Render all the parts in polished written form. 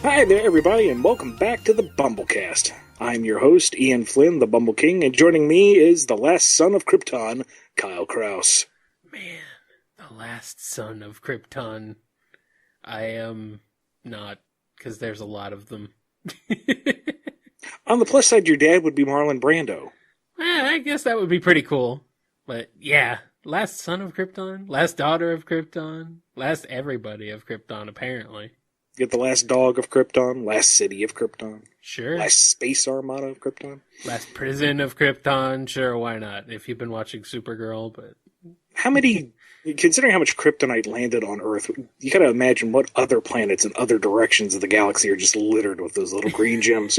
Hi there, everybody, and welcome back to the Bumblecast. I'm your host, Ian Flynn, the Bumble King, and joining me is the last son of Krypton, Kyle Kraus. Man, the last son of Krypton. I am not, because there's a lot of them. On the plus side, your dad would be Marlon Brando. I guess that would be pretty cool. But yeah, last son of Krypton, last daughter of Krypton, last everybody of Krypton, apparently. Get the last dog of Krypton, last city of Krypton. Sure. Last space armada of Krypton. Last prison of Krypton, sure, why not? If you've been watching Supergirl, but... How many, considering how much kryptonite landed on Earth, you gotta imagine what other planets and other directions of the galaxy are just littered with those little green gems.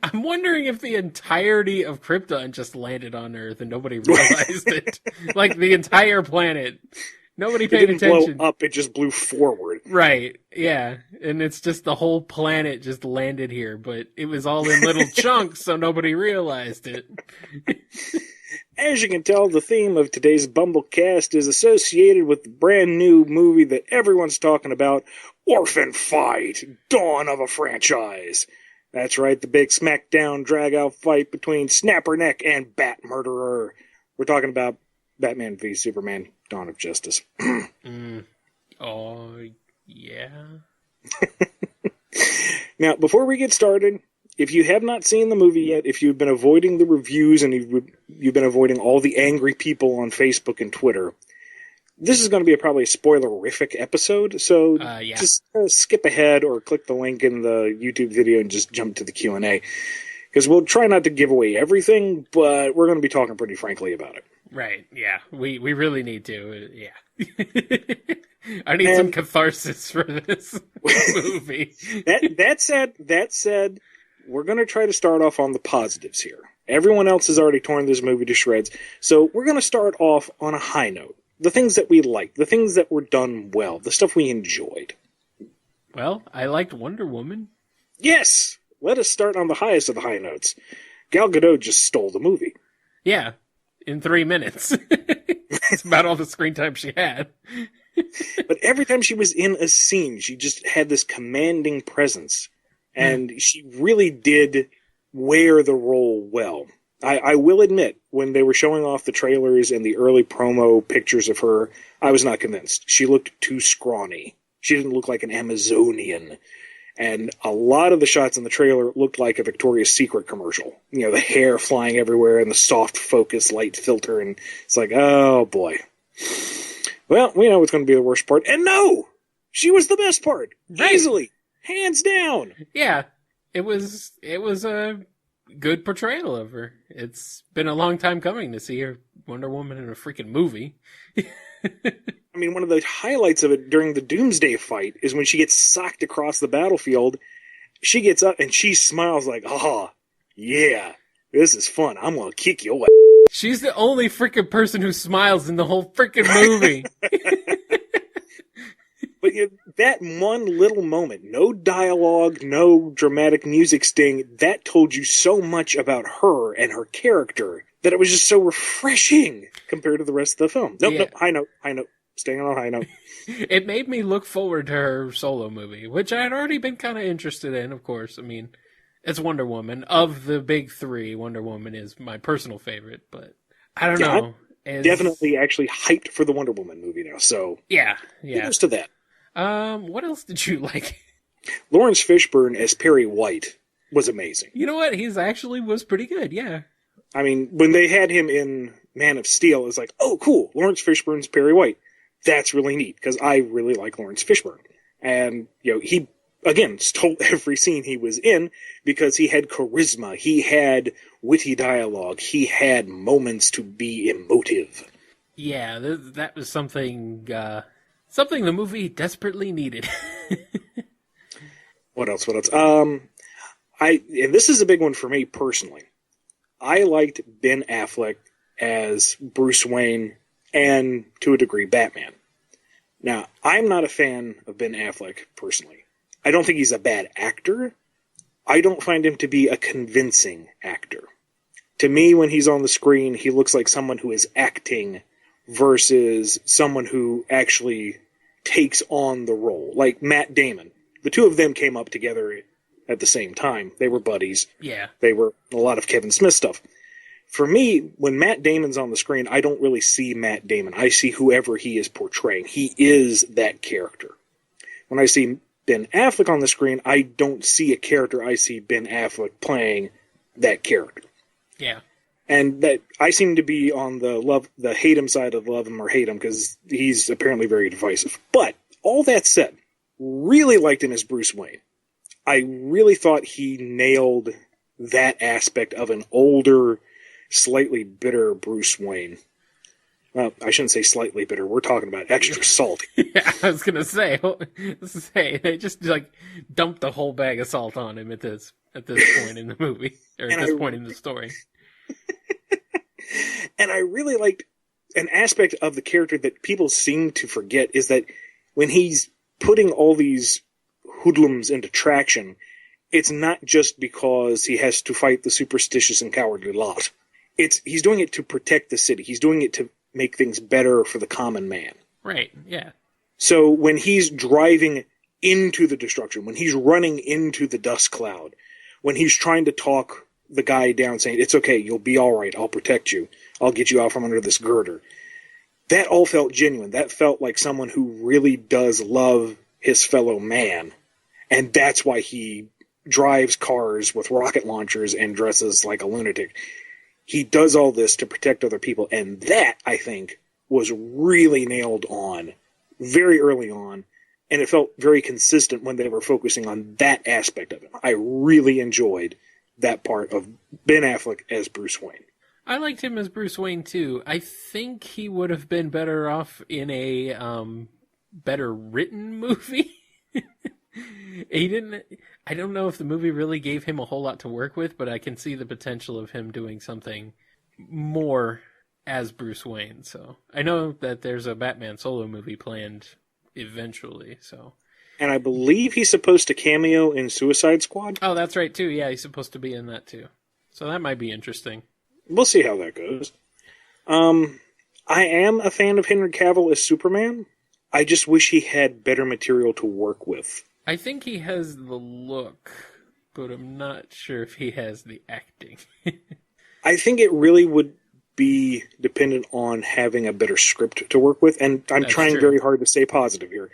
I'm wondering if the entirety of Krypton just landed on Earth and nobody realized it. Like, the entire planet. Nobody paid attention. It didn't blow up, it just blew forward. Right, yeah. And it's just the whole planet just landed here, but it was all in little chunks, so nobody realized it. As you can tell, the theme of today's Bumblecast is associated with the brand new movie that everyone's talking about, Orphan Fight, Dawn of a Franchise. That's right, the big smackdown drag-out fight between Snapperneck and Bat Murderer. We're talking about Batman v Superman, Dawn of Justice. Oh, yeah. Now, before we get started, if you have not seen the movie yet, if you've been avoiding the reviews and you've been avoiding all the angry people on Facebook and Twitter, this is going to be probably a spoilerific episode, so just skip ahead or click the link in the YouTube video and just jump to the Q&A. Because we'll try not to give away everything, but we're going to be talking pretty frankly about it. Right, yeah. We really need to, yeah. I need some catharsis for this movie. That said, we're going to try to start off on the positives here. Everyone else has already torn this movie to shreds, so we're going to start off on a high note. The things that we liked, the things that were done well, the stuff we enjoyed. Well, I liked Wonder Woman. Yes! Let us start on the highest of the high notes. Gal Gadot just stole the movie. Yeah, in 3 minutes. That's about all the screen time she had. But every time she was in a scene, she just had this commanding presence. And she really did wear the role well. I will admit, when they were showing off the trailers and the early promo pictures of her, I was not convinced. She looked too scrawny. She didn't look like an Amazonian. And a lot of the shots in the trailer looked like a Victoria's Secret commercial. You know, the hair flying everywhere and the soft focus light filter. And it's like, oh boy. Well, we know what's going to be the worst part. And no! She was the best part. Right. Easily. Hands down. Yeah. It was a good portrayal of her. It's been a long time coming to see her Wonder Woman in a freaking movie. I mean, one of the highlights of it during the Doomsday fight is when she gets socked across the battlefield. She gets up and she smiles like, oh, yeah, this is fun. I'm going to kick your ass. She's the only freaking person who smiles in the whole freaking movie. But that one little moment, no dialogue, no dramatic music sting, that told you so much about her and her character that it was just so refreshing compared to the rest of the film. Nope, high note, staying on a high note. It made me look forward to her solo movie, which I had already been kind of interested in, of course. I mean, it's Wonder Woman. Of the big three, Wonder Woman is my personal favorite, but I don't know. I'm definitely actually hyped for the Wonder Woman movie now, so yeah. Kudos to that. What else did you like? Lawrence Fishburne as Perry White was amazing. You know what? He's actually was pretty good, yeah. I mean, when they had him in Man of Steel, it was like, oh, cool, Lawrence Fishburne's Perry White. That's really neat, because I really like Lawrence Fishburne. And, he, again, stole every scene he was in, because he had charisma, he had witty dialogue, he had moments to be emotive. Yeah, that was something the movie desperately needed. What else? And this is a big one for me personally. I liked Ben Affleck as Bruce Wayne and, to a degree, Batman. Now, I'm not a fan of Ben Affleck personally. I don't think he's a bad actor. I don't find him to be a convincing actor. To me, when he's on the screen, he looks like someone who is acting versus someone who actually takes on the role. Like Matt Damon, the two of them came up together at the same time. They were buddies. Yeah. They were a lot of Kevin Smith stuff. For me, when Matt Damon's on the screen, I don't really see Matt Damon. I see whoever he is portraying. He is that character. When I see Ben Affleck on the screen, I don't see a character. I see Ben Affleck playing that character. Yeah. And that I seem to be on the hate him side of love him or hate him, because he's apparently very divisive. But all that said, really liked him as Bruce Wayne. I really thought he nailed that aspect of an older, slightly bitter Bruce Wayne. Well, I shouldn't say slightly bitter. We're talking about extra salty. Yeah, I was gonna say they just like dumped the whole bag of salt on him at this point in the movie, or at this point in the story. And I really liked an aspect of the character that people seem to forget, is that when he's putting all these hoodlums into traction, it's not just because he has to fight the superstitious and cowardly lot. He's doing it to protect the city. He's doing it to make things better for the common man. Right, yeah. So when he's driving into the destruction, when he's running into the dust cloud, when he's trying to talk the guy down saying, it's okay, you'll be all right, I'll protect you, I'll get you out from under this girder, that all felt genuine. That felt like someone who really does love his fellow man, and that's why he drives cars with rocket launchers and dresses like a lunatic. He does all this to protect other people, and that, I think, was really nailed on very early on, and it felt very consistent when they were focusing on that aspect of it. I really enjoyed that part of Ben Affleck as Bruce Wayne. I liked him as Bruce Wayne, too. I think he would have been better off in a better written movie. I don't know if the movie really gave him a whole lot to work with, but I can see the potential of him doing something more as Bruce Wayne. So I know that there's a Batman solo movie planned eventually. So, and I believe he's supposed to cameo in Suicide Squad. Oh, that's right too. Yeah, he's supposed to be in that too. So that might be interesting. We'll see how that goes. I am a fan of Henry Cavill as Superman. I just wish he had better material to work with. I think he has the look, but I'm not sure if he has the acting. I think it really would be dependent on having a better script to work with, and I'm trying very hard to stay positive here.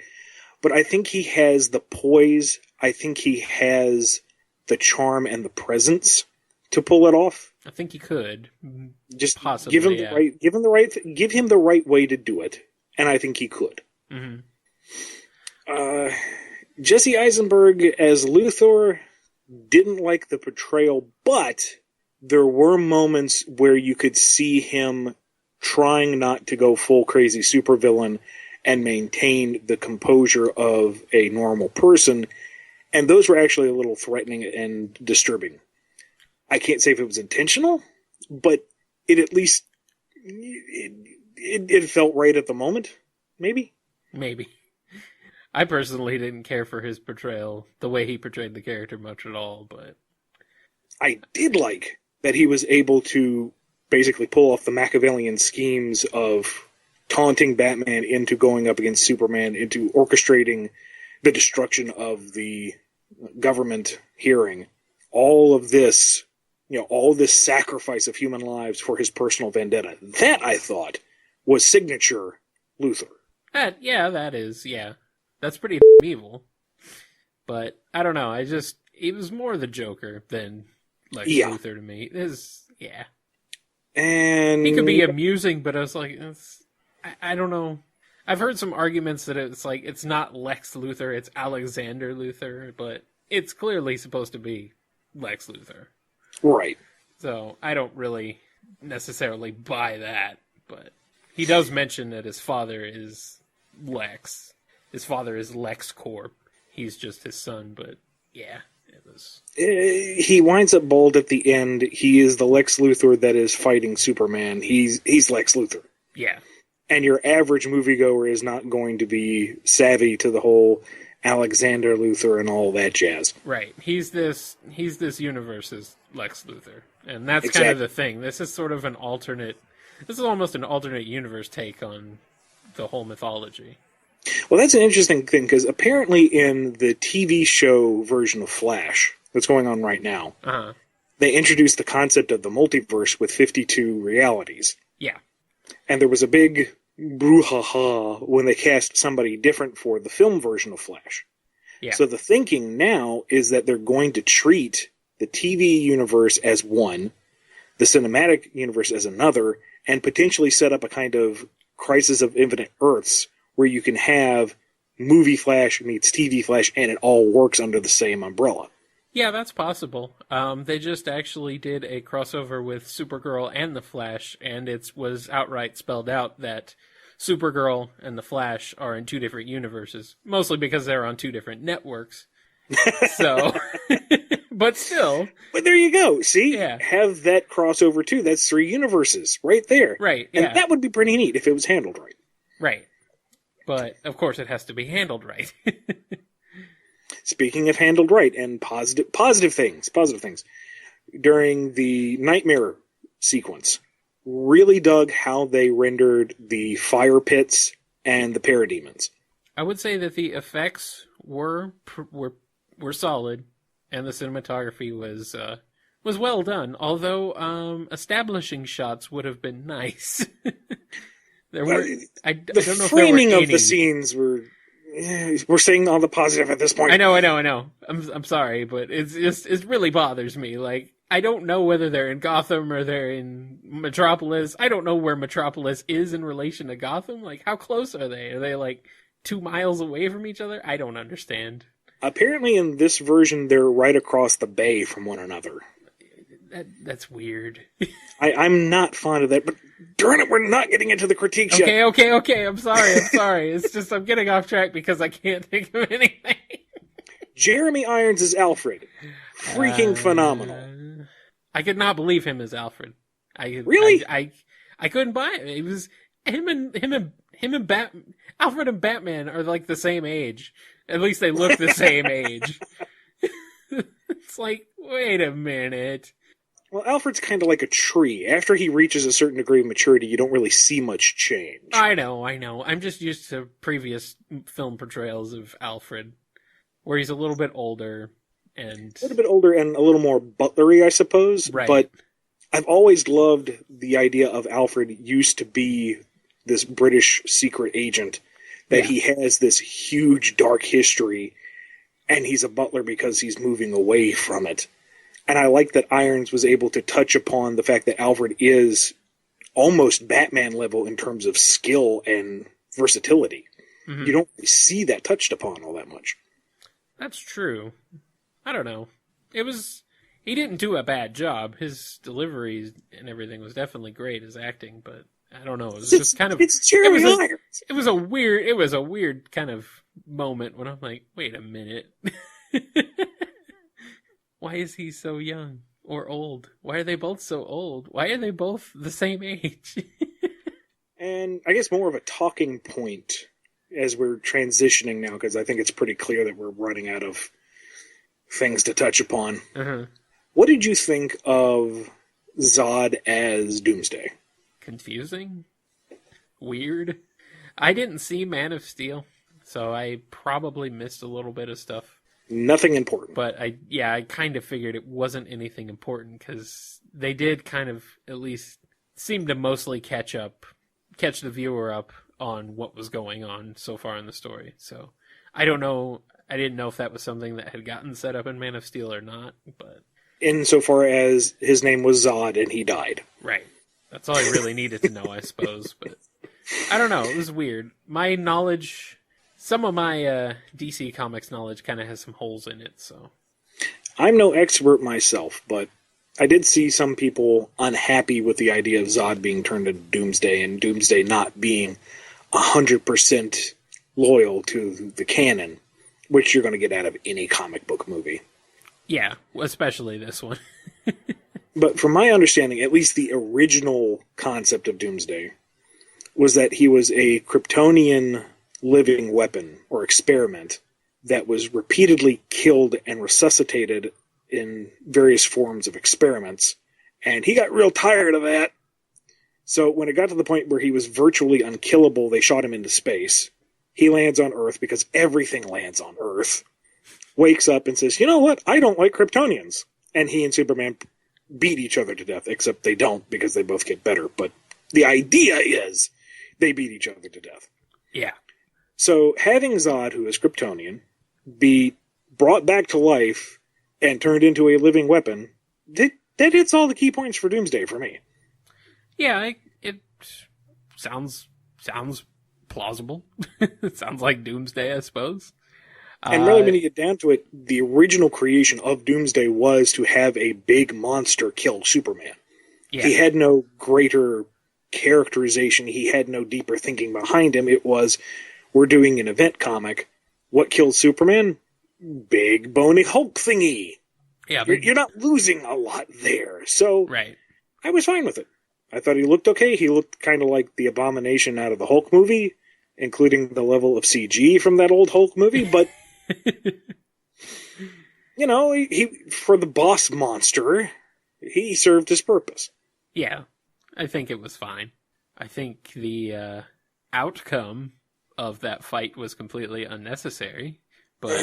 But I think he has the poise, I think he has the charm and the presence to pull it off. I think he could. Just possibly, give him the right way to do it, and I think he could. Mm-hmm. Jesse Eisenberg as Luthor, didn't like the portrayal, but there were moments where you could see him trying not to go full crazy supervillain and maintain the composure of a normal person, and those were actually a little threatening and disturbing. I can't say if it was intentional, but it at least it felt right at the moment. Maybe. I personally didn't care for his portrayal, the way he portrayed the character much at all, but I did like that he was able to basically pull off the Machiavellian schemes of taunting Batman into going up against Superman, into orchestrating the destruction of the government hearing. All of this, all this sacrifice of human lives for his personal vendetta. That, I thought, was signature Luthor. That is. That's pretty evil. But, I don't know, he was more the Joker than Lex Luthor to me. And he could be amusing, but I was like, I don't know. I've heard some arguments that it's like, it's not Lex Luthor, it's Alexander Luthor, but it's clearly supposed to be Lex Luthor. Right. So, I don't really necessarily buy that, but he does mention that his father is Lex. His father is LexCorp. He's just his son, but it was... He winds up bald at the end. He is the Lex Luthor that is fighting Superman. He's Lex Luthor. Yeah. And your average moviegoer is not going to be savvy to the whole Alexander Luthor and all that jazz. Right. He's this universe's Lex Luthor. And that's kind of the thing. This is sort of this is almost an alternate universe take on the whole mythology. Well, that's an interesting thing, because apparently in the TV show version of Flash that's going on right now, Uh-huh. they introduced the concept of the multiverse with 52 realities. Yeah. And there was a big brouhaha when they cast somebody different for the film version of Flash. Yeah. So the thinking now is that they're going to treat the TV universe as one, the cinematic universe as another, and potentially set up a kind of Crisis of Infinite Earths where you can have movie Flash meets TV Flash and it all works under the same umbrella. Yeah, that's possible. They just actually did a crossover with Supergirl and the Flash, and it was outright spelled out that Supergirl and the Flash are in two different universes, mostly because they're on two different networks. So, but still. But there you go. See? Yeah. Have that crossover too. That's 3 universes right there. Right, And yeah. that would be pretty neat if it was handled right. Right. But, of course, it has to be handled right. Speaking of handled right and positive things, during the Nightmare sequence, really dug how they rendered the fire pits and the parademons. I would say that the effects were solid, and the cinematography was well done. Although establishing shots would have been nice. There were I don't know if there were framing of any. the scenes were. We're saying all the positive at this point. I know. I'm sorry, but it really bothers me. Like, I don't know whether they're in Gotham or they're in Metropolis. I don't know where Metropolis is in relation to Gotham. Like, how close are they? Are they like 2 miles away from each other? I don't understand. Apparently, in this version, they're right across the bay from one another. That's weird. I'm not fond of that, but darn it, we're not getting into the critiques yet. Okay. I'm sorry. It's just I'm getting off track because I can't think of anything. Jeremy Irons is Alfred. Freaking phenomenal. I could not believe him as Alfred. Really? I couldn't buy it. It was him and Alfred and Batman are like the same age. At least they look the same age. It's like, wait a minute. Well, Alfred's kind of like a tree. After he reaches a certain degree of maturity, you don't really see much change. I know. I'm just used to previous film portrayals of Alfred, where he's a little bit older and a little bit older and a little more butlery, I suppose. Right. But I've always loved the idea of Alfred used to be this British secret agent, that he has this huge dark history, and he's a butler because he's moving away from it. And I like that Irons was able to touch upon the fact that Alfred is almost Batman level in terms of skill and versatility. Mm-hmm. You don't really see that touched upon all that much. That's true. I don't know. He didn't do a bad job. His delivery and everything was definitely great, his acting, but I don't know. It was just kind of. It's Jeremy Irons. It was a weird kind of moment when I'm like, wait a minute. Why is he so young or old? Why are they both so old? Why are they both the same age? And I guess more of a talking point as we're transitioning now, because I think it's pretty clear that we're running out of things to touch upon. Uh-huh. What did you think of Zod as Doomsday? Confusing? Weird? I didn't see Man of Steel, so I probably missed a little bit of stuff. Nothing important. But I kind of figured it wasn't anything important because they did kind of at least seem to mostly catch the viewer up on what was going on so far in the story. So I don't know. I didn't know if that was something that had gotten set up in Man of Steel or not. But insofar as his name was Zod and he died. Right. That's all I really needed to know, I suppose. But I don't know. It was weird. My knowledge. Some of my DC Comics knowledge kind of has some holes in it, so. I'm no expert myself, but I did see some people unhappy with the idea of Zod being turned into Doomsday and Doomsday not being 100% loyal to the canon, which you're going to get out of any comic book movie. Yeah, especially this one. But from my understanding, at least the original concept of Doomsday was that he was a Kryptonian living weapon or experiment that was repeatedly killed and resuscitated in various forms of experiments, and he got real tired of that. So when it got to the point where he was virtually unkillable, they shot him into space, He lands on Earth because everything lands on Earth. Wakes up and says, you know what? I don't like Kryptonians. And he and Superman beat each other to death, except they don't because they both get better. But the idea is they beat each other to death. Yeah. So having Zod, who is Kryptonian, be brought back to life and turned into a living weapon, that hits all the key points for Doomsday for me. Yeah, it sounds plausible. It sounds like Doomsday, I suppose. And really, when you get down to it, the original creation of Doomsday was to have a big monster kill Superman. Yeah. He had no greater characterization. He had no deeper thinking behind him. It was, we're doing an event comic. What killed Superman? Big bony Hulk thingy. Yeah, you're not losing a lot there. So right. I was fine with it. I thought he looked okay. He looked kind of like the Abomination out of the Hulk movie, including the level of CG from that old Hulk movie, but you know, he for the boss monster, he served his purpose. Yeah, I think it was fine. I think the outcome of that fight was completely unnecessary, but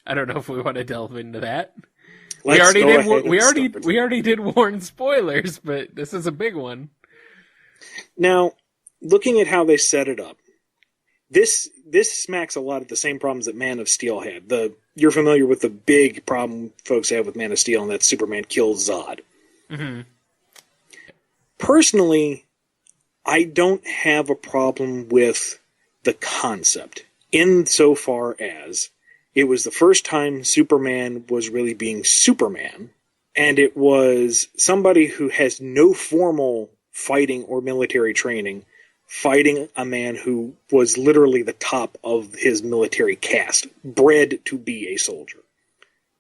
I don't know if we want to delve into that. We already did warn spoilers, but this is a big one. Now, looking at how they set it up, this smacks a lot of the same problems that Man of Steel had. You're familiar with the big problem folks have with Man of Steel, and that's Superman kills Zod. Mm-hmm. Personally, I don't have a problem with the concept, insofar as it was the first time Superman was really being Superman, and it was somebody who has no formal fighting or military training fighting a man who was literally the top of his military caste, bred to be a soldier.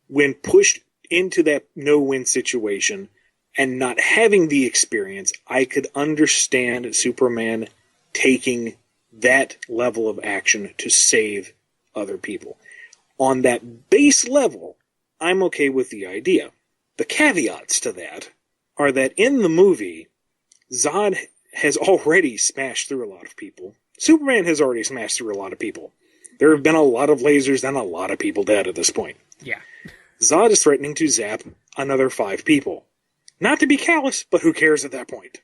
When pushed into that no-win situation and not having the experience, I could understand Superman taking that level of action to save other people. On that base level, I'm okay with the idea. The caveats to that are that in the movie, Zod has already smashed through a lot of people. Superman has already smashed through a lot of people. There have been a lot of lasers and a lot of people dead at this point. Yeah. Zod is threatening to zap another 5 people. Not to be callous, but who cares at that point?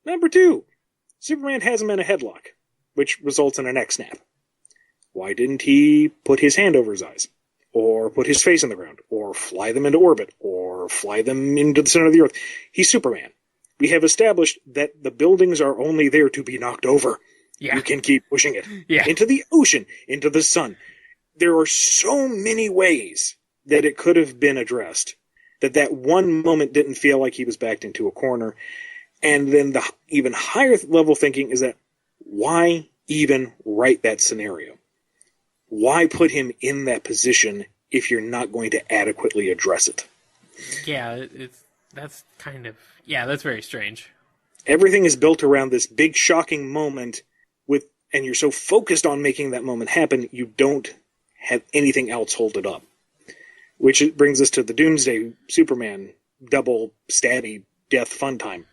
Number 2, Superman has him in a headlock, which results in a neck snap. Why didn't he put his hand over his eyes? Or put his face in the ground? Or fly them into orbit? Or fly them into the center of the earth? He's Superman. We have established that the buildings are only there to be knocked over. Yeah. You can keep pushing it. Yeah. Into the ocean, into the sun. There are so many ways that it could have been addressed that one moment didn't feel like he was backed into a corner. And then the even higher level thinking is that why even write that scenario? Why put him in that position if you're not going to adequately address it? Yeah, that's very strange. Everything is built around this big shocking moment and you're so focused on making that moment happen, you don't have anything else hold it up. Which brings us to the Doomsday Superman double stabby death fun time.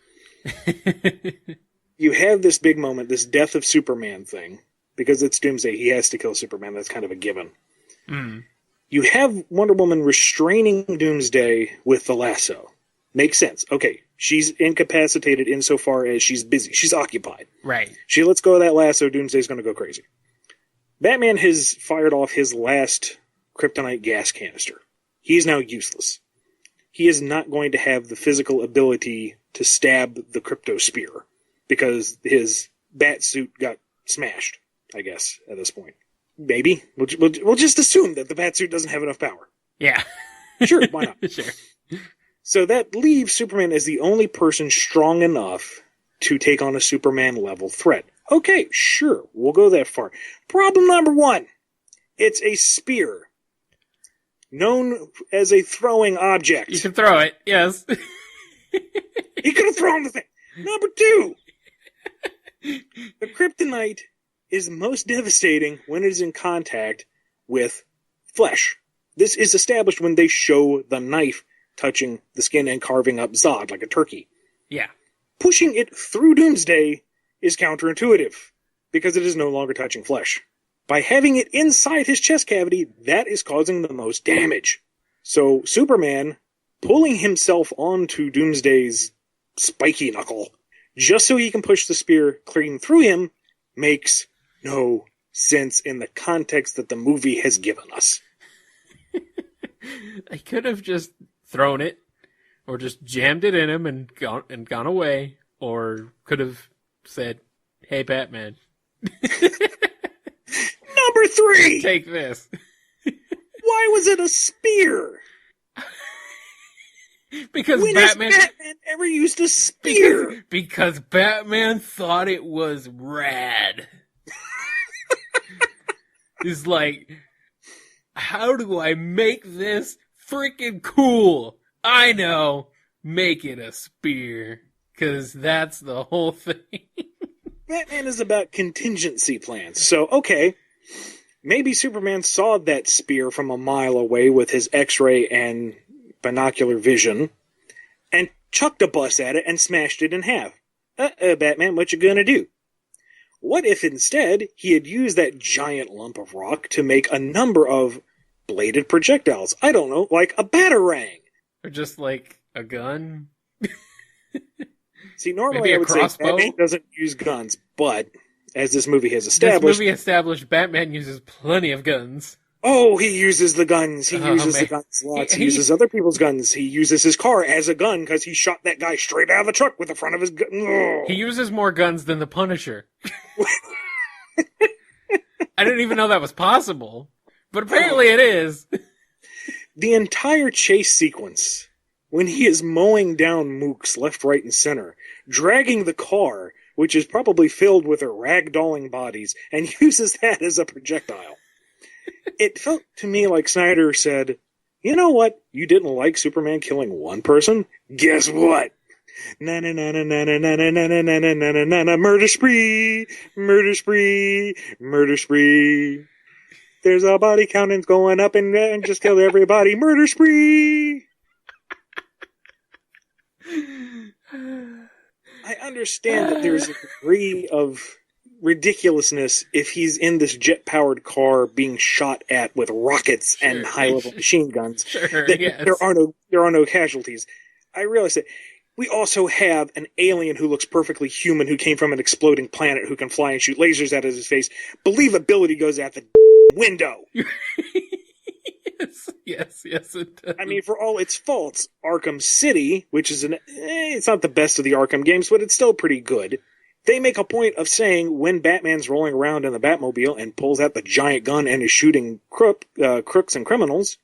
You have this big moment, this death of Superman thing, because it's Doomsday, he has to kill Superman, that's kind of a given. Mm. You have Wonder Woman restraining Doomsday with the lasso. Makes sense. Okay, she's incapacitated insofar as she's busy. She's occupied. Right. She lets go of that lasso, Doomsday's going to go crazy. Batman has fired off his last kryptonite gas canister. He is now useless. He is not going to have the physical ability to stab the crypto spear because his bat suit got smashed, I guess, at this point. Maybe. We'll just assume that the bat suit doesn't have enough power. Yeah. Sure, why not? Sure. So that leaves Superman as the only person strong enough to take on a Superman-level threat. Okay, sure, we'll go that far. Problem number 1. It's a spear. Known as a throwing object. You can throw it, yes. He could have thrown the thing. Number 2. The kryptonite is most devastating when it is in contact with flesh. This is established when they show the knife touching the skin and carving up Zod like a turkey. Yeah. Pushing it through Doomsday is counterintuitive. because it is no longer touching flesh. By having it inside his chest cavity, that is causing the most damage. So Superman, pulling himself onto Doomsday's spiky knuckle, just so he can push the spear clean through him, makes no sense in the context that the movie has given us. I could have just thrown it, or just jammed it in him and gone away, or could have said, "Hey, Batman, Number 3! take this." Why was it a spear? Because When Batman has Batman ever used a spear? because Batman thought it was rad. He's like, how do I make this freaking cool? I know, make it a spear. Because that's the whole thing. Batman is about contingency plans. So, okay, maybe Superman saw that spear from a mile away with his X-ray and binocular vision, and chucked a bus at it and smashed it in half. Batman, what you gonna do? What if instead he had used that giant lump of rock to make a number of bladed projectiles? I don't know, like a batarang. Or just like a gun. See, normally Maybe I a would crossbow? say Batman doesn't use guns, but as this movie has This established, movie established Batman uses plenty of guns. oh, he uses the guns. He Oh, uses man. the guns lots. He He- uses other people's guns. He uses his car as a gun because he shot that guy straight out of the truck with the front of his gun. Ugh. He uses more guns than the Punisher. I didn't even know that was possible. But apparently it is. The entire chase sequence, when he is mowing down mooks left, right, and center, dragging the car, which is probably filled with their ragdolling bodies, and uses that as a projectile. It felt to me like Snyder said, you know what? You didn't like Superman killing one person? Guess what? Na na na na na na na na na na na na na na na murder spree, murder spree, murder spree. There's a body counting going up and just killed everybody. Murder spree. I understand that there's a degree of ridiculousness if he's in this jet-powered car being shot at with rockets and Sure. high-level machine guns. Sure, That yes. there are no casualties. I realize that. We also have an alien who looks perfectly human, who came from an exploding planet, who can fly and shoot lasers out of his face. Believability goes out the window. Yes, it does. I mean, for all its faults, Arkham City, which is it's not the best of the Arkham games, but it's still pretty good. They make a point of saying when Batman's rolling around in the Batmobile and pulls out the giant gun and is shooting crooks and criminals,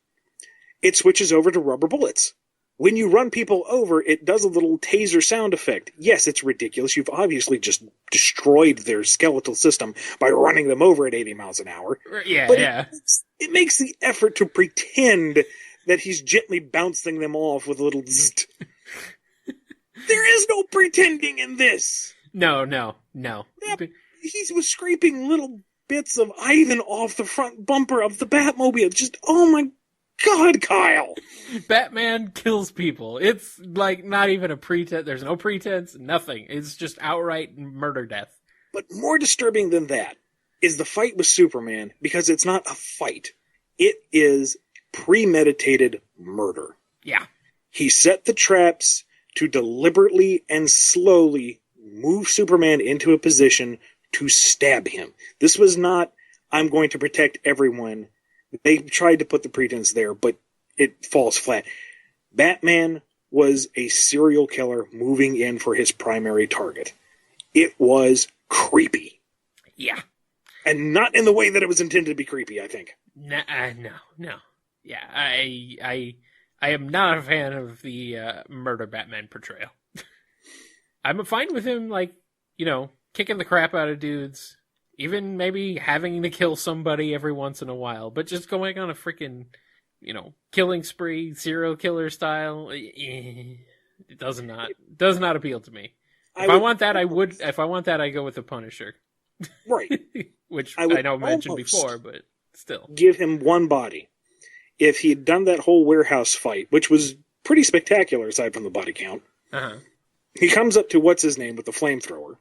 it switches over to rubber bullets. When you run people over, it does a little taser sound effect. Yes, it's ridiculous. You've obviously just destroyed their skeletal system by running them over at 80 miles an hour. Yeah, But yeah. it makes the effort to pretend that he's gently bouncing them off with a little zzzt. There is no pretending in this. No. He was scraping little bits of Ivan off the front bumper of the Batmobile. Just, oh my God, Kyle. Batman kills people. It's like not even a pretense. There's no pretense, nothing. It's just outright murder death. But more disturbing than that is the fight with Superman, because it's not a fight. It is premeditated murder. Yeah. He set the traps to deliberately and slowly move Superman into a position to stab him. This was not, I'm going to protect everyone. They tried to put the pretense there, but it falls flat. Batman was a serial killer moving in for his primary target. It was creepy. Yeah. And not in the way that it was intended to be creepy, I think. No. Yeah, I am not a fan of the murder Batman portrayal. I'm fine with him, like, kicking the crap out of dudes. Even maybe having to kill somebody every once in a while. But just going on a freaking, killing spree, serial killer style, it does not appeal to me. If I want that, I go with the Punisher. Right. Which I I would know mentioned almost before, but still. Give him one body. If he had done that whole warehouse fight, which was pretty spectacular aside from the body count, Uh-huh. he comes up to what's his name with the flamethrower.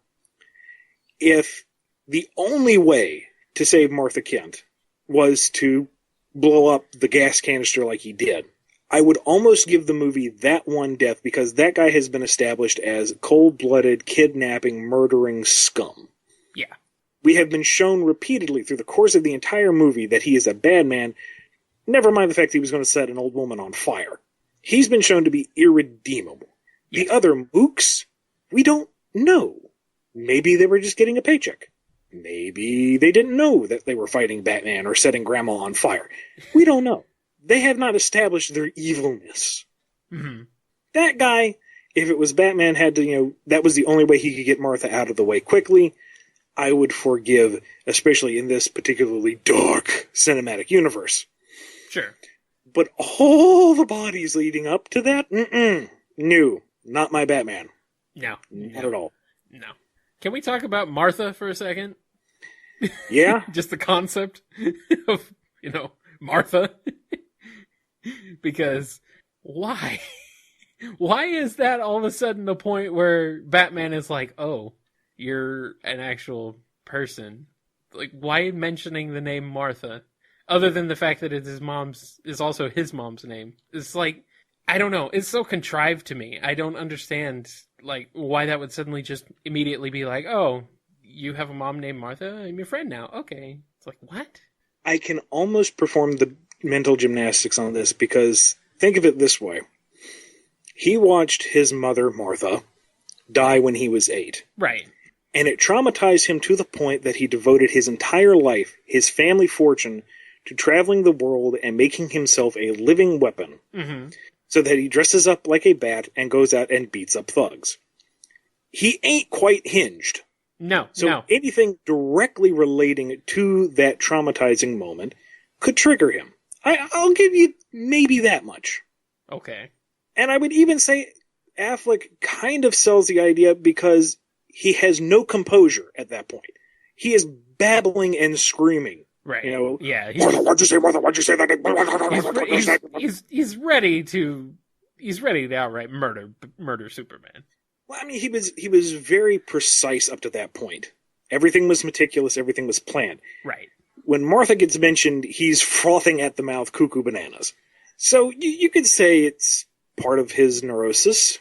If the only way to save Martha Kent was to blow up the gas canister like he did. I would almost give the movie that one death because that guy has been established as cold-blooded, kidnapping, murdering scum. Yeah. We have been shown repeatedly through the course of the entire movie that he is a bad man, never mind the fact that he was going to set an old woman on fire. He's been shown to be irredeemable. Yeah. The other mooks, we don't know. Maybe they were just getting a paycheck. Maybe they didn't know that they were fighting Batman or setting Grandma on fire. We don't know. They have not established their evilness. Mm-hmm. That guy, if it was Batman, had to, that was the only way he could get Martha out of the way quickly. I would forgive, especially in this particularly dark cinematic universe. Sure. But all the bodies leading up to that, no, not my Batman. No. Not at all. No. Can we talk about Martha for a second? Yeah. Just the concept of, Martha. Because why? Why is that all of a sudden the point where Batman is like, oh, you're an actual person? Like, why mentioning the name Martha? Other than the fact that is also his mom's name. It's like, I don't know. It's so contrived to me. I don't understand, like, why that would suddenly just immediately be like, oh, you have a mom named Martha? I'm your friend now. Okay. It's like, what? I can almost perform the mental gymnastics on this because think of it this way. He watched his mother, Martha, die when he was 8. Right. And it traumatized him to the point that he devoted his entire life, his family fortune, to traveling the world and making himself a living weapon. Mm-hmm. So that he dresses up like a bat and goes out and beats up thugs. He ain't quite hinged. No, So anything directly relating to that traumatizing moment could trigger him. I'll give you maybe that much. Okay. And I would even say Affleck kind of sells the idea because he has no composure at that point. He is babbling and screaming. Right. Yeah. Martha, why'd you say Martha? Why'd you say that? He's ready to outright murder Superman. Well, I mean, he was very precise up to that point. Everything was meticulous. Everything was planned. Right. When Martha gets mentioned, he's frothing at the mouth, cuckoo bananas. So you could say it's part of his neurosis.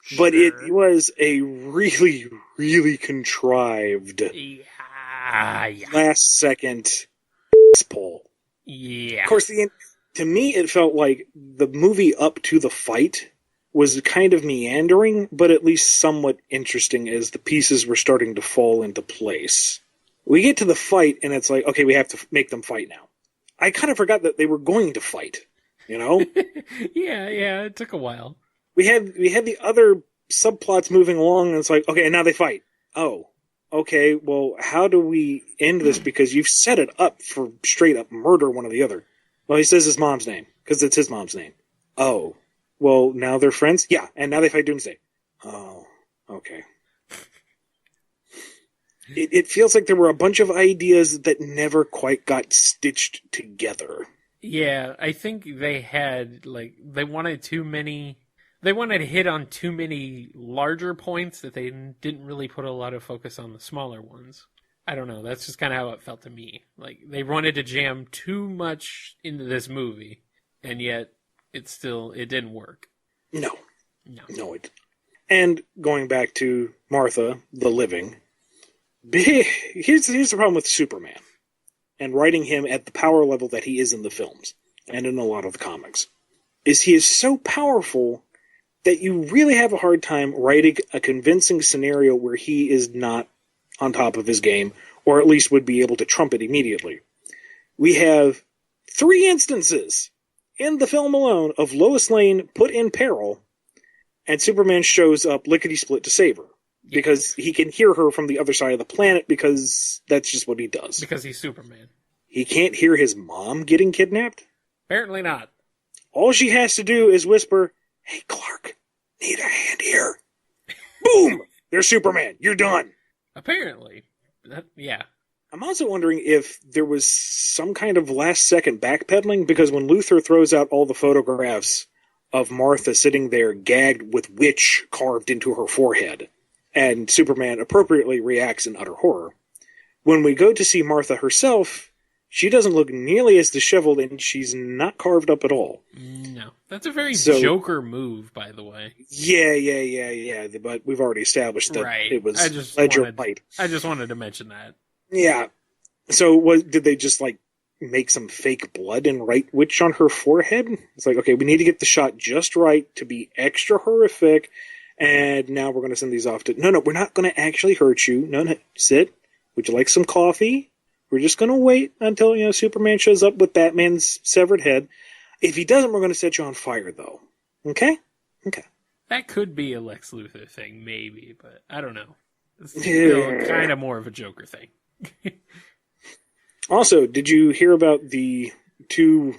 Sure. But it was a really, really contrived last second pull. Yeah. Of course, to me, it felt like the movie up to the fight was kind of meandering, but at least somewhat interesting as the pieces were starting to fall into place. We get to the fight, and it's like, okay, we have to make them fight now. I kind of forgot that they were going to fight, Yeah, it took a while. We had the other subplots moving along, and it's like, okay, and now they fight. Oh, okay, well, how do we end this? Because you've set it up for straight up murder one or the other. Well, he says his mom's name, because it's his mom's name. Oh, well, now they're friends? Yeah, and now they fight Doomsday. Oh, okay. It feels like there were a bunch of ideas that never quite got stitched together. Yeah, I think they had, they wanted to hit on too many larger points that they didn't really put a lot of focus on the smaller ones. I don't know, that's just kind of how it felt to me. Like, they wanted to jam too much into this movie, and yet it didn't work. No. And going back to Martha, the living, here's the problem with Superman, and writing him at the power level that he is in the films, and in a lot of the comics, is he is so powerful that you really have a hard time writing a convincing scenario where he is not on top of his game, or at least would be able to trump it immediately. We have 3 instances in the film alone of Lois Lane put in peril, and Superman shows up lickety-split to save her. Because he can hear her from the other side of the planet, because that's just what he does. Because he's Superman. He can't hear his mom getting kidnapped? Apparently not. All she has to do is whisper, "Hey, Clark, need a hand here." Boom! There's Superman. You're done. Apparently. Yeah. I'm also wondering if there was some kind of last-second backpedaling, because when Luthor throws out all the photographs of Martha sitting there gagged with witch carved into her forehead, and Superman appropriately reacts in utter horror, When we go to see Martha herself, she doesn't look nearly as disheveled, and she's not carved up at all. No. That's a very Joker move, by the way. Yeah. But we've already established that it was Ledger White. I just wanted to mention that. Yeah. So did they just, like, make some fake blood and write witch on her forehead? It's like, okay, we need to get the shot just right to be extra horrific, and now we're going to send these off to... No, we're not going to actually hurt you. No, sit. Would you like some coffee? We're just going to wait until, Superman shows up with Batman's severed head. If he doesn't, we're going to set you on fire, though. Okay? Okay. That could be a Lex Luthor thing, maybe, but I don't know. It's still kind of more of a Joker thing. Also, did you hear about the two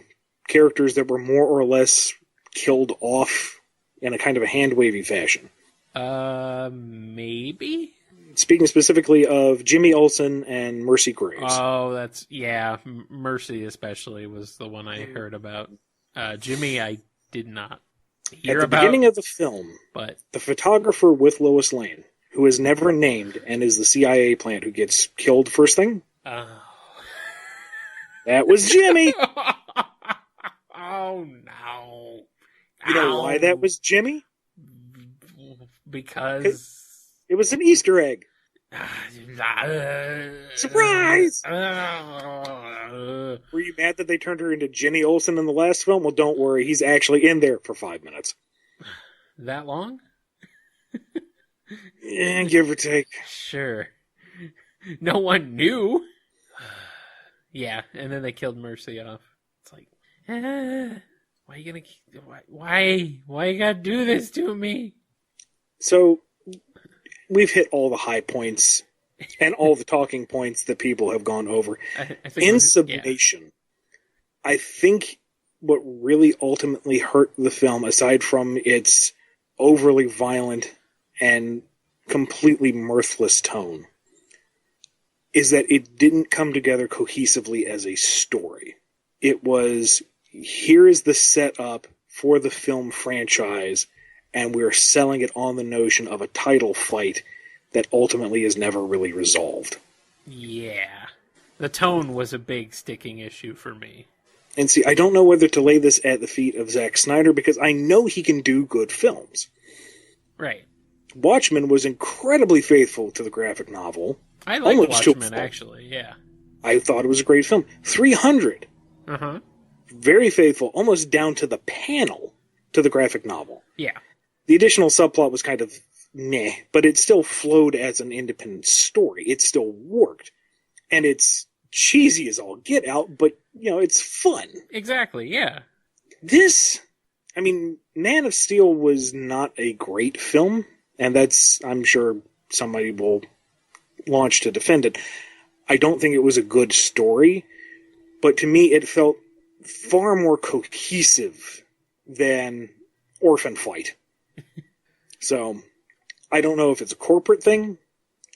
characters that were more or less killed off in a kind of a hand-wavy fashion? Maybe? Speaking specifically of Jimmy Olsen and Mercy Graves. Oh, Mercy especially was the one I heard about. Jimmy, I did not hear about. At the beginning of the film, but the photographer with Lois Lane, who is never named and is the CIA plant who gets killed first thing, that was Jimmy! Oh, no. You know why that was Jimmy? Because... It was an Easter egg. Surprise! Were you mad that they turned her into Jenny Olsen in the last film? Well, don't worry. He's actually in there for 5 minutes. That long? Yeah, give or take. Sure. No one knew. Yeah, and then they killed Mercy off. It's like, why you gonna... Why you gotta do this to me? So... We've hit all the high points and all the talking points that people have gone over. In summation, I think what really ultimately hurt the film, aside from its overly violent and completely mirthless tone, is that it didn't come together cohesively as a story. It was, here is the setup for the film franchise, and we're selling it on the notion of a title fight that ultimately is never really resolved. Yeah. The tone was a big sticking issue for me. And see, I don't know whether to lay this at the feet of Zack Snyder, because I know he can do good films. Right. Watchmen was incredibly faithful to the graphic novel. I like Watchmen, actually, yeah. I thought it was a great film. 300. Uh-huh. Very faithful, almost down to the panel, to the graphic novel. Yeah. The additional subplot was kind of meh, but it still flowed as an independent story. It still worked. And it's cheesy as all get out, but, it's fun. Exactly, yeah. This, Man of Steel was not a great film, and that's, I'm sure somebody will launch to defend it. I don't think it was a good story, but to me it felt far more cohesive than Orphan Fight. So, I don't know if it's a corporate thing.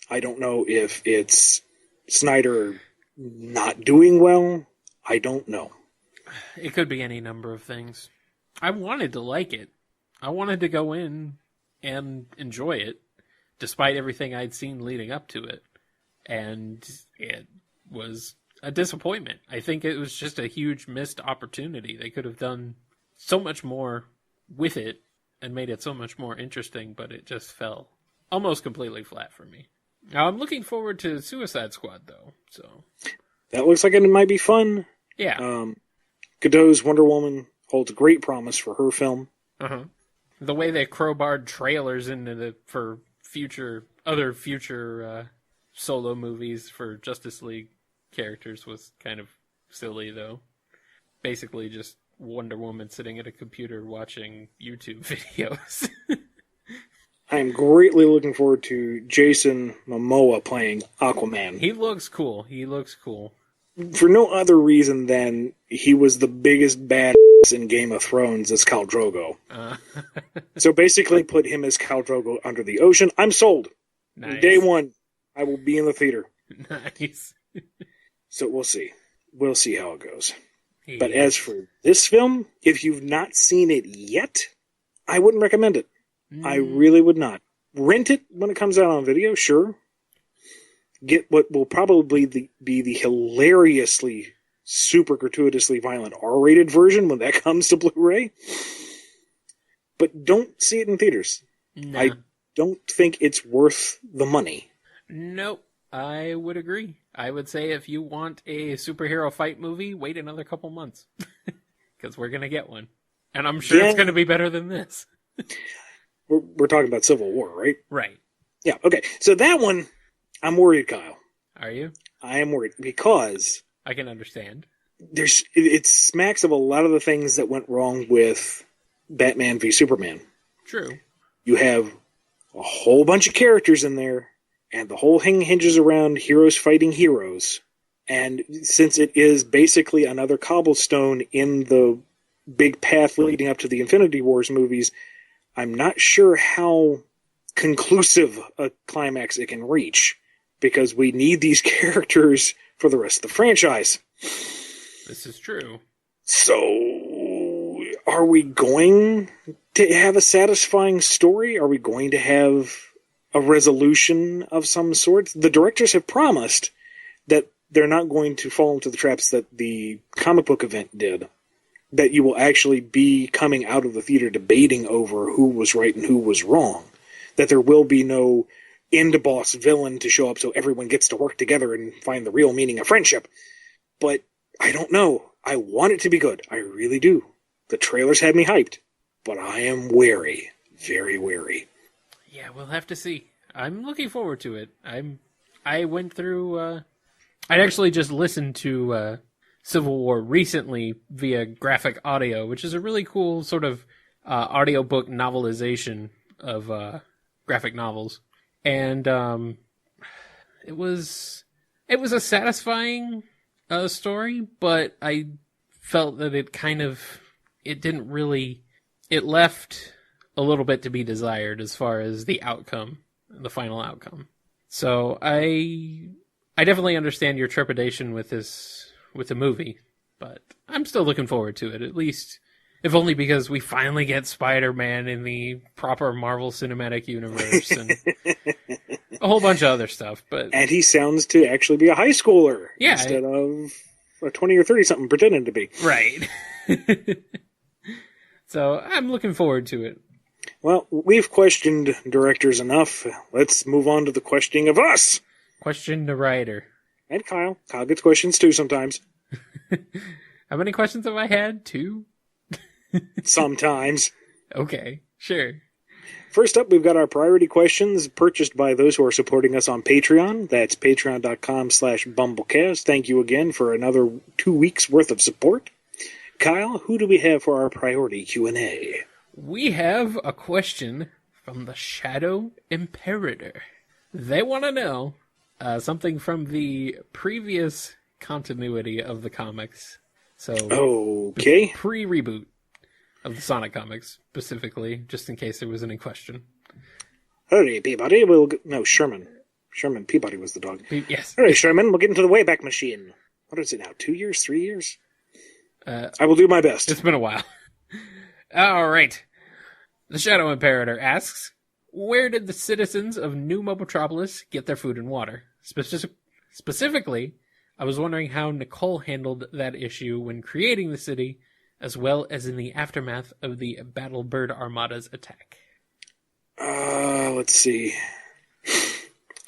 I don't know if it's Snyder not doing well. I don't know. It could be any number of things. I wanted to like it. I wanted to go in and enjoy it, despite everything I'd seen leading up to it. And it was a disappointment. I think it was just a huge missed opportunity. They could have done so much more with it and made it so much more interesting, but it just fell almost completely flat for me. Now, I'm looking forward to Suicide Squad, though. So that looks like it might be fun. Yeah. Godot's Wonder Woman holds great promise for her film. Uh-huh. The way they crowbarred trailers into for other future solo movies for Justice League characters was kind of silly, though. Basically just Wonder Woman sitting at a computer watching YouTube videos. I'm greatly looking forward to Jason Momoa playing Aquaman. He looks cool. For no other reason than he was the biggest badass in Game of Thrones as Khal Drogo. So basically put him as Khal Drogo under the ocean. I'm sold. Nice. Day one, I will be in the theater. Nice. So we'll see. We'll see how it goes. Yeah. But as for this film, if you've not seen it yet, I wouldn't recommend it. I really would not. Rent it when it comes out on video, sure. get what will probably be the hilariously, super gratuitously violent R-rated version when that comes to Blu-ray. But don't see it in theaters. No. I don't think it's worth the money. Nope. I would agree. I would say if you want a superhero fight movie, wait another couple months. Because we're going to get one. And I'm sure it's going to be better than this. We're talking about Civil War, right? Right. Yeah, okay. So that one, I'm worried, Kyle. Are you? I am worried because I can understand. it smacks of a lot of the things that went wrong with Batman v Superman. True. You have a whole bunch of characters in there, and the whole thing hinges around heroes fighting heroes. And since it is basically another cobblestone in the big path leading up to the Infinity Wars movies, I'm not sure how conclusive a climax it can reach, because we need these characters for the rest of the franchise. This is true. So, are we going to have a satisfying story? Are we going to have a resolution of some sort? The directors have promised that they're not going to fall into the traps that the comic book event did, that you will actually be coming out of the theater debating over who was right and who was wrong, that there will be no end-boss villain to show up so everyone gets to work together and find the real meaning of friendship. But I don't know. I want it to be good. I really do. The trailers had me hyped, but I am wary. Very wary. Yeah, we'll have to see. I'm looking forward to it. I went through... I actually just listened to Civil War recently via graphic audio, which is a really cool sort of audiobook novelization of graphic novels. And it was a satisfying story, but I felt that it left a little bit to be desired as far as the outcome, the final outcome. So I definitely understand your trepidation with the movie, but I'm still looking forward to it, at least, if only because we finally get Spider-Man in the proper Marvel Cinematic Universe and a whole bunch of other stuff. And he sounds to actually be a high schooler instead of a 20 or 30-something pretending to be. Right. So I'm looking forward to it. Well, we've questioned directors enough. Let's move on to the questioning of us. Question the writer. And Kyle. Kyle gets questions too sometimes. How many questions have I had? 2? Sometimes. Okay, sure. First up, we've got our priority questions purchased by those who are supporting us on Patreon. That's patreon.com/BumbleCast. Thank you again for another 2 weeks worth of support. Kyle, who do we have for our priority Q&A? We have a question from the Shadow Imperator. They want to know something from the previous continuity of the comics. So, okay. Pre-reboot of the Sonic comics, specifically, just in case there was any question. Hurry, Peabody. Sherman. Sherman Peabody was the dog. Yes. Hurry, Sherman. We'll get into the Wayback Machine. What is it now? 2 years? 3 years? I will do my best. It's been a while. All right. The Shadow Imperator asks, where did the citizens of New Mobotropolis get their food and water? Specifically, I was wondering how Nicole handled that issue when creating the city, as well as in the aftermath of the Battlebird Armada's attack. Let's see.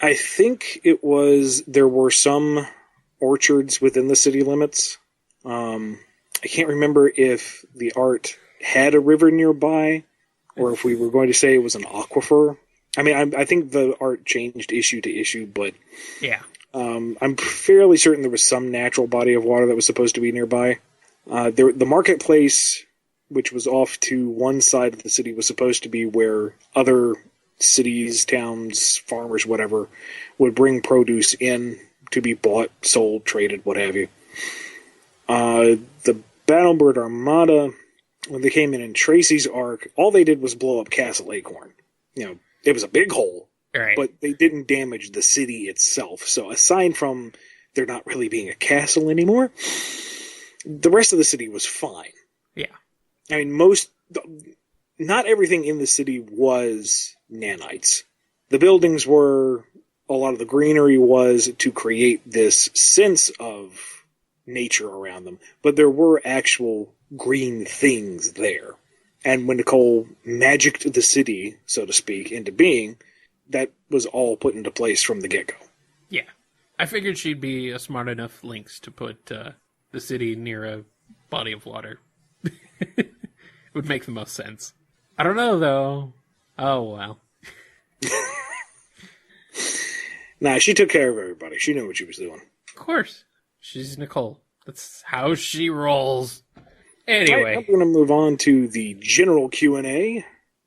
I think there were some orchards within the city limits. I can't remember if the art had a river nearby, or if we were going to say it was an aquifer. I mean, I think the art changed issue to issue, but yeah, I'm fairly certain there was some natural body of water that was supposed to be nearby. The marketplace, which was off to one side of the city, was supposed to be where other cities, towns, farmers, whatever, would bring produce in to be bought, sold, traded, what have you. The Battlebird Armada, when they came in Tracy's arc, all they did was blow up Castle Acorn. It was a big hole, right, but they didn't damage the city itself. So aside from there not really being a castle anymore, the rest of the city was fine. Yeah. I mean, not everything in the city was nanites. The buildings were a lot of the greenery was to create this sense of nature around them, but there were actual green things there. And when Nicole magicked the city, so to speak, into being, that was all put into place from the get-go. Yeah. I figured she'd be a smart enough Lynx to put the city near a body of water. Would make the most sense. I don't know, though. Oh, well. Nah, she took care of everybody. She knew what she was doing. Of course. She's Nicole. That's how she rolls. Anyway. I'm going to move on to the general Q&A.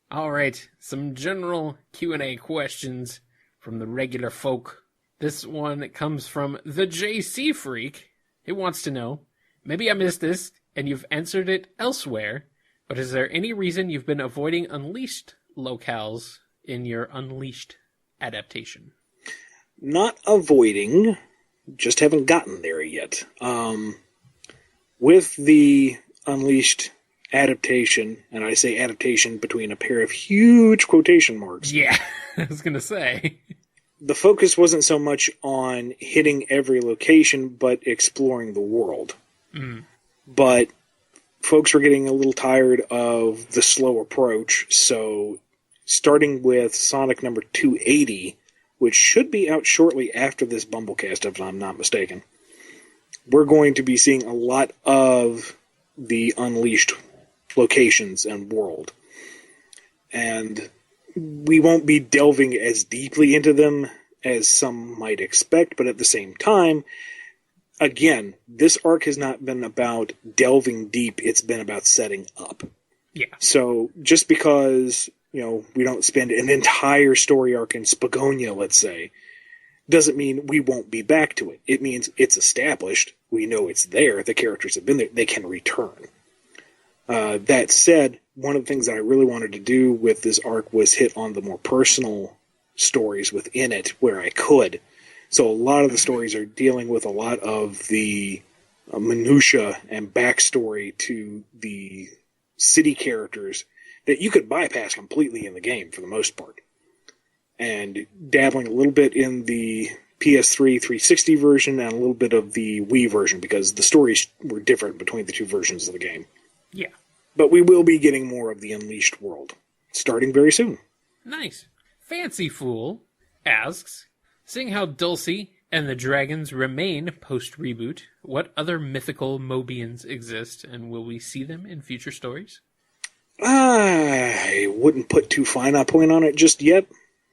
All right. Some general Q&A questions from the regular folk. This one comes from the JC Freak. He wants to know, maybe I missed this and you've answered it elsewhere, but is there any reason you've been avoiding Unleashed locales in your Unleashed adaptation? Not avoiding, just haven't gotten there yet. With the Unleashed adaptation, and I say adaptation between a pair of huge quotation marks. Yeah, I was going to say. The focus wasn't so much on hitting every location, but exploring the world. Mm. But folks were getting a little tired of the slow approach, so starting with Sonic number 280, which should be out shortly after this Bumblecast, if I'm not mistaken, we're going to be seeing a lot of the Unleashed locations and world. And we won't be delving as deeply into them as some might expect, but at the same time, again, this arc has not been about delving deep, it's been about setting up. Yeah. So just because, we don't spend an entire story arc in Spagonia, let's say, doesn't mean we won't be back to it. It means it's established, we know it's there, the characters have been there, they can return. That said, one of the things that I really wanted to do with this arc was hit on the more personal stories within it where I could. So a lot of the stories are dealing with a lot of the minutia and backstory to the city characters that you could bypass completely in the game for the most part. And dabbling a little bit in the PS3 360 version and a little bit of the Wii version because the stories were different between the two versions of the game. Yeah. But we will be getting more of the Unleashed world, starting very soon. Nice. Fancy Fool asks, seeing how Dulcie and the dragons remain post-reboot, what other mythical Mobians exist, and will we see them in future stories? I wouldn't put too fine a point on it just yet,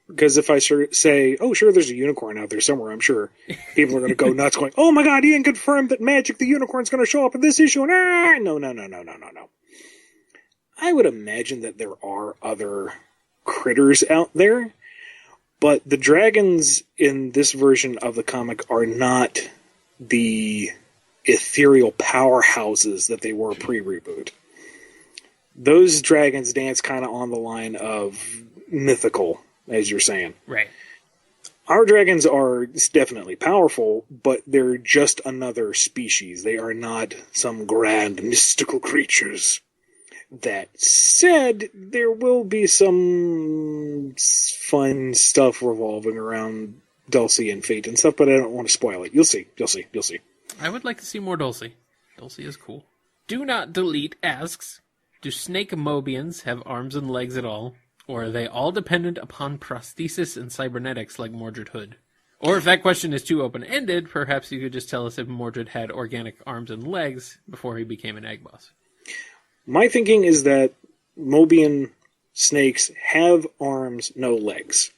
because if I say, oh, sure, there's a unicorn out there somewhere, I'm sure people are going to go nuts going, oh my god, Ian confirmed that Magic the Unicorn's going to show up in this issue, and no. I would imagine that there are other critters out there, but the dragons in this version of the comic are not the ethereal powerhouses that they were pre-reboot. Those dragons dance kind of on the line of mythical, as you're saying. Right. Our dragons are definitely powerful, but they're just another species. They are not some grand mystical creatures. That said, there will be some fun stuff revolving around Dulcie and Fate and stuff, but I don't want to spoil it. You'll see. I would like to see more Dulcie. Dulcie is cool. Do Not Delete asks, do Snake Mobians have arms and legs at all, or are they all dependent upon prosthesis and cybernetics like Mordred Hood? Or if that question is too open-ended, perhaps you could just tell us if Mordred had organic arms and legs before he became an egg boss. My thinking is that Mobian snakes have arms, no legs.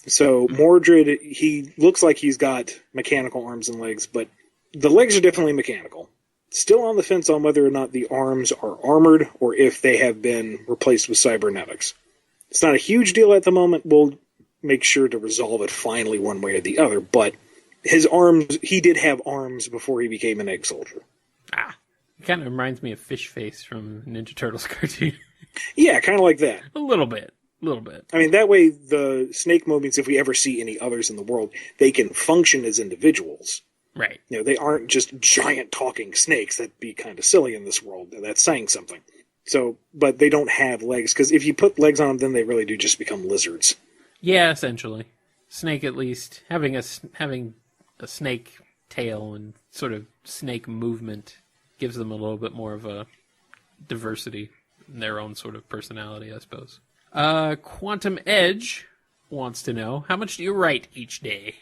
So Mordred, he looks like he's got mechanical arms and legs, but the legs are definitely mechanical. Still on the fence on whether or not the arms are armored or if they have been replaced with cybernetics. It's not a huge deal at the moment. We'll make sure to resolve it finally one way or the other, but his arms, he did have arms before he became an egg soldier. Ah. It kind of reminds me of Fish Face from Ninja Turtles cartoon. Yeah, kind of like that. A little bit. I mean, that way the Snake Mobians, if we ever see any others in the world, they can function as individuals. Right. They aren't just giant talking snakes. That'd be kind of silly in this world. That's saying something. So, but they don't have legs, because if you put legs on them, then they really do just become lizards. Yeah, essentially. Snake, at least having a snake tail and sort of snake movement gives them a little bit more of a diversity in their own sort of personality, I suppose. Quantum Edge wants to know, how much do you write each day?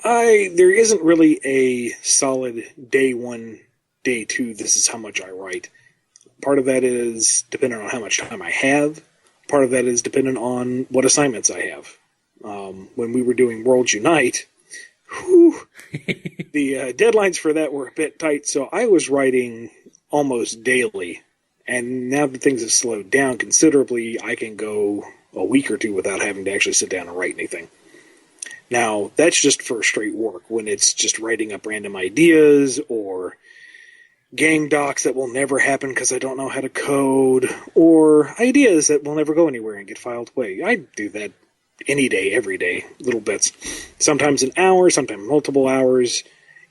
There isn't really a solid day one, day two, this is how much I write. Part of that is dependent on how much time I have. Part of that is dependent on what assignments I have. When we were doing Worlds Unite, the deadlines for that were a bit tight, so I was writing almost daily. And now that things have slowed down considerably, I can go a week or two without having to actually sit down and write anything. Now, that's just for straight work, when it's just writing up random ideas or game docs that will never happen because I don't know how to code, or ideas that will never go anywhere and get filed away. I do that any day, every day, little bits. Sometimes an hour, sometimes multiple hours.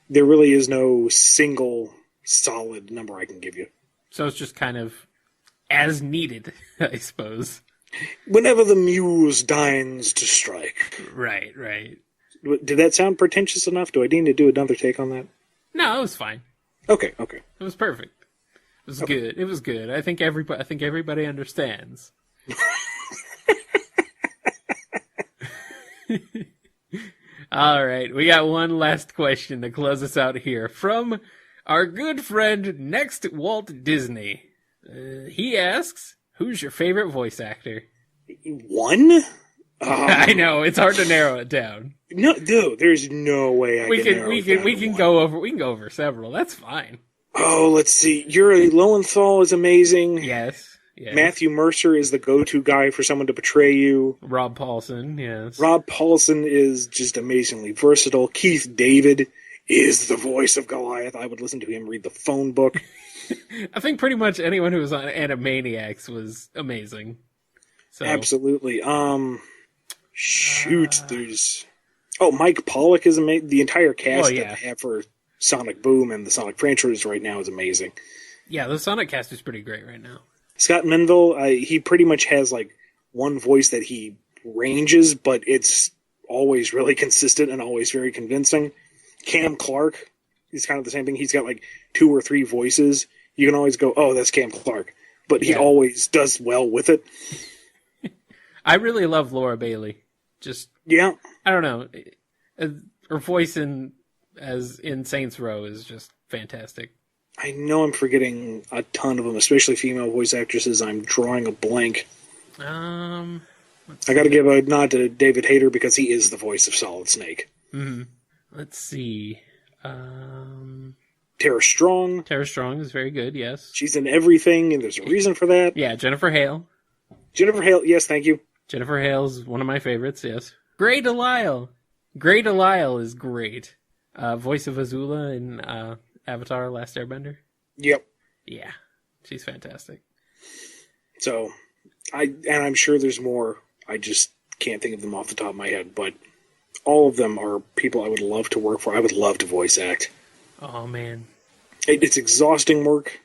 There really is no single solid number I can give you. So it's just kind of as needed, I suppose. Whenever the muse deigns to strike. Right. Did that sound pretentious enough? Do I need to do another take on that? No, it was fine. Okay. It was perfect. It was good. It was good. I think everybody understands. All right, we got one last question to close us out here from our good friend Next Walt Disney. He asks, "Who's your favorite voice actor?" One? I know it's hard to narrow it down. No, dude, there's no way we can go over several. That's fine. Oh, let's see. Yuri Lowenthal is amazing. Yes. Matthew Mercer is the go-to guy for someone to portray you. Rob Paulson, yes. Rob Paulson is just amazingly versatile. Keith David is the voice of Goliath. I would listen to him read the phone book. I think pretty much anyone who was on Animaniacs was amazing. So. Absolutely. There's... Oh, Mike Pollock is amazing. The entire cast that they have for Sonic Boom and the Sonic franchise right now is amazing. Yeah, the Sonic cast is pretty great right now. Scott Menville, he pretty much has like one voice that he ranges, but it's always really consistent and always very convincing. Cam Clark, he's kind of the same thing. He's got like 2 or 3 voices. You can always go, oh, that's Cam Clark. But he always does well with it. I really love Laura Bailey. I don't know. Her voice in Saints Row is just fantastic. I know I'm forgetting a ton of them, especially female voice actresses. I'm drawing a blank. I got to give a nod to David Hayter because he is the voice of Solid Snake. Mm-hmm. Let's see. Tara Strong. Tara Strong is very good, yes. She's in everything, and there's a reason for that. Yeah, Jennifer Hale. Jennifer Hale, yes, thank you. Jennifer Hale's one of my favorites, yes. Grey Delisle. Grey Delisle is great. Voice of Azula in Avatar: Last Airbender. Yep. Yeah, she's fantastic. So, I'm sure there's more. I just can't think of them off the top of my head, but all of them are people I would love to work for. I would love to voice act. Oh, man. It's exhausting work.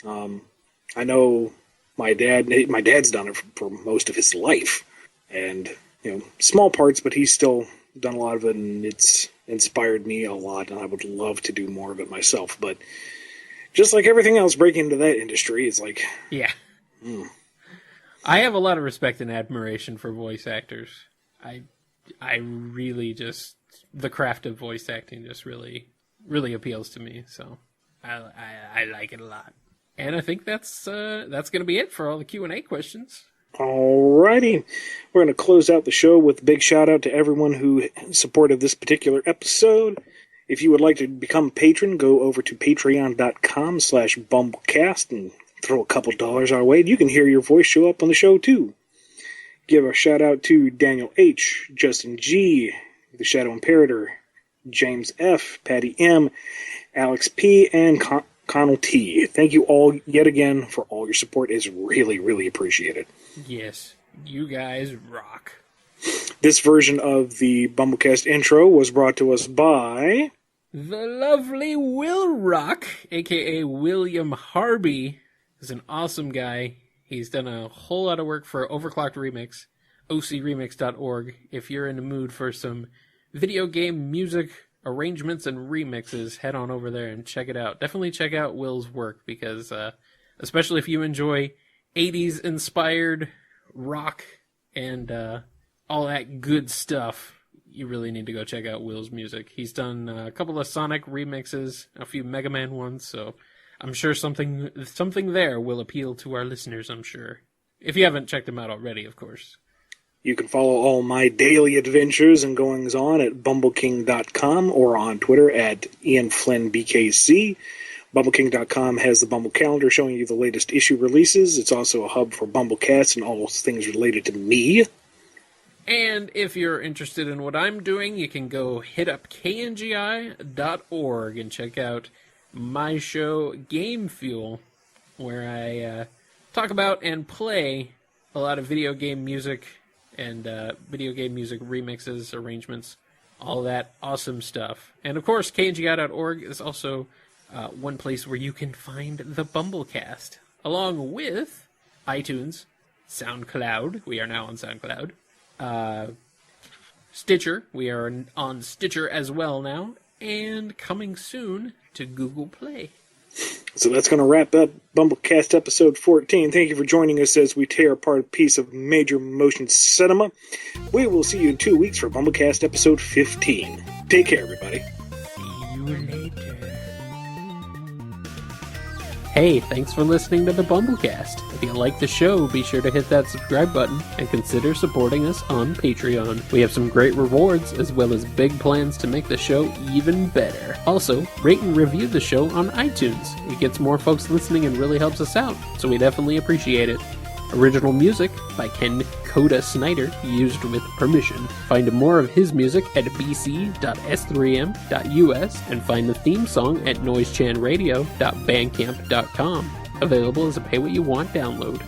I know my dad's done it for most of his life. And, small parts, but he's still done a lot of it, and it's inspired me a lot, and I would love to do more of it myself. But just like everything else, breaking into that industry is like... Yeah. I have a lot of respect and admiration for voice actors. I really just... The craft of voice acting just really, really appeals to me, so I like it a lot. And I think that's going to be it for all the Q&A questions. Alrighty. We're going to close out the show with a big shout out to everyone who supported this particular episode. If you would like to become a patron, go over to patreon.com/bumblecast and throw a couple dollars our way. You can hear your voice show up on the show too. Give a shout out to Daniel H., Justin G., The Shadow Imperator, James F., Patty M., Alex P., and Connell T. Thank you all yet again for all your support. It's really, really appreciated. Yes, you guys rock. This version of the Bumblecast intro was brought to us by... the lovely Will Rock, a.k.a. William Harby. He's an awesome guy. He's done a whole lot of work for Overclocked Remix. ocremix.org. If you're in the mood for some video game music arrangements and remixes, head on over there and check it out. Definitely check out Will's work because, especially if you enjoy 80s inspired rock and all that good stuff, you really need to go check out Will's music. He's done a couple of Sonic remixes, a few Mega Man ones, so I'm sure something there will appeal to our listeners, I'm sure. If you haven't checked him out already, of course. You can follow all my daily adventures and goings-on at bumbleking.com or on Twitter at IanFlynnBKC. BumbleKing.com has the Bumble Calendar showing you the latest issue releases. It's also a hub for Bumblecast and all things related to me. And if you're interested in what I'm doing, you can go hit up kngi.org and check out my show Game Fuel, where I talk about and play a lot of video game music and video game music remixes, arrangements, all that awesome stuff. And of course, kngi.org is also one place where you can find the Bumblecast, along with iTunes, SoundCloud. We are now on SoundCloud. Stitcher. We are on Stitcher as well now. And coming soon to Google Play. So that's going to wrap up Bumblecast episode 14. Thank you for joining us as we tear apart a piece of major motion cinema. We will see you in 2 weeks for Bumblecast episode 15. Take care, everybody. See you later. Hey, thanks for listening to the Bumblecast. If you like the show, be sure to hit that subscribe button and consider supporting us on Patreon. We have some great rewards as well as big plans to make the show even better. Also, rate and review the show on iTunes. It gets more folks listening and really helps us out, so we definitely appreciate it. Original music by Ken Coda Snyder, used with permission. Find more of his music at bc.s3m.us and find the theme song at noisechanradio.bandcamp.com. Available as a pay-what-you-want download.